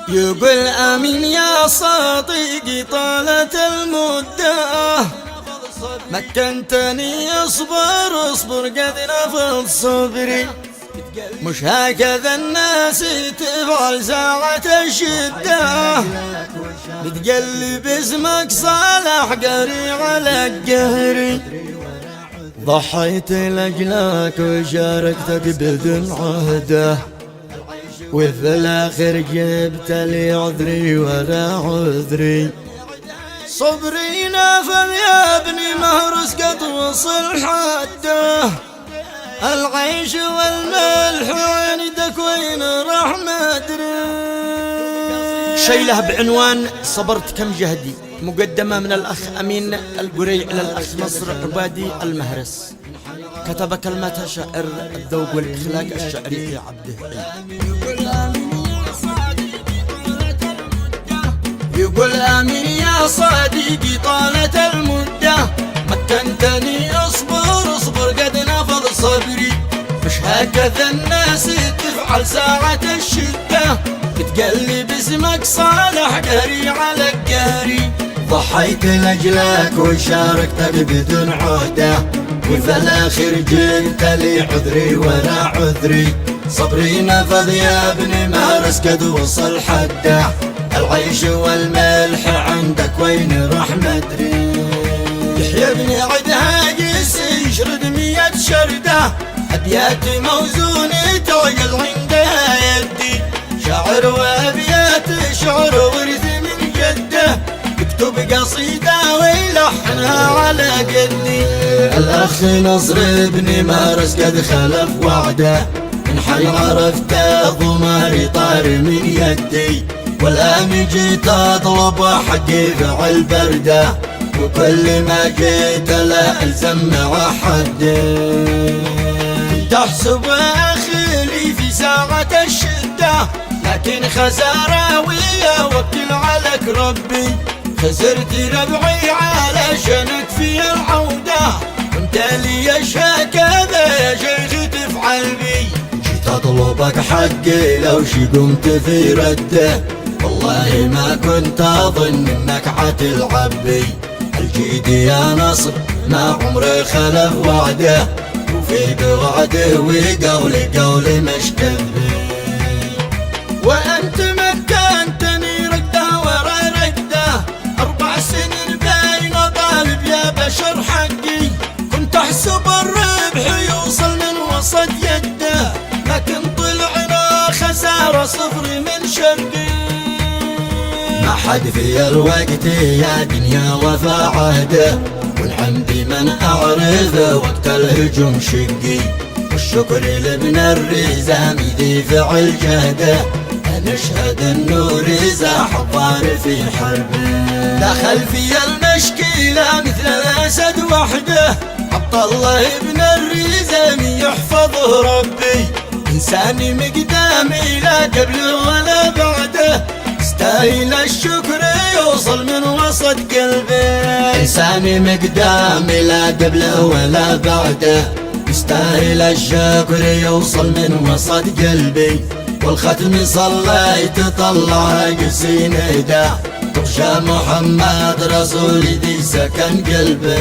يقول آمين يا صديقي طالت المدة، مكنتني اصبر اصبر قد نفض صبري. مش هكذا الناس تفعل ساعة الشدة، بتقلب اسمك صالح قري على القهري. ضحيت لأجلك وشاركتك بدون عهده، وفي الآخر جبت لي عذري ولا عذري. صبري نافذ يا ابني مهرس قد وصل حده، العيش والملح ويندك وين راح ما ادري. شيله بعنوان صبرت كم جهدي، مقدمة من الأخ أمين القري إلى الأخ نصر عبادي المهرس. كتب كلمة شاعر الذوق والإخلاق الشعري لعبده. يقول آمين يا صديقي طالت المدة، مكنتني اصبر اصبر قد نفض صبري. مش هكذا الناس تفعل ساعة الشدة، بتقلب اسمك صالح قهري على القهري. ضحيت لأجلك وشاركتك بدون عهده، وفي الآخر جبت لي عذري ولا عذري. صبري نفذ يا ابني مهرس قد وصل حده، العيش والملح عندك وين راح مدري. يحيى ابن عدها قيس يشرد 100 شردة، أبيات موزونة تعقل عندها يدي. شاعر وأبيات شعر ورث من جده، يكتب قصيدة ويلحنها على قدي. الأخ نصر ابن مهرس قد خلف وعده، من حي عرفته ضماري طار من يدي. والآن جيت أطلب حقي فعل برده، وكل ما جيت لا ألزم مع حدي. تحسب أخي لي في ساعة الشدة، لكن خسارة ويا وكل عليك ربي. خسرت ربعي علشانك في العودة، وانت لي هكذا يا شيخ تفعل بي. جيت أطلبك حقي لو شي قمت في رده، والله ما كنت أظن انك عتلعب بي. الجيد يا نصر ما عمره خلف وعده، وفي بوعده وقولي قولي مش كذبي. وانت مكنتني رقده ورا رقده، 4 سنين بين طالب يا بشر حقي. كنت احسب الربح يوصل من وسط يده، لكن طلعنا خسارة صفر من شرقي. ما حد في الوقت يا دنيا وفى عهده، والحمد من أعرفه وقت الهجوم شقي. والشكر لابن الرزام ذي فعل جهده، نشهد انه رزا حضار في حربه. دخل في المشكلة مثل الأسد وحده، عبد الله ابن الرزام يحفظه ربي. إنساني مقدامي لا قبله ولا بعده، يستاهل الشكر يوصل من وسط قلبي. إنساني مقدامي لا قبله ولا بعده، يستاهل الشكر يوصل من وسط قلبي. والختم صليت طلع قسي ندا، تخشى محمد رسول ذي سكن قلبي.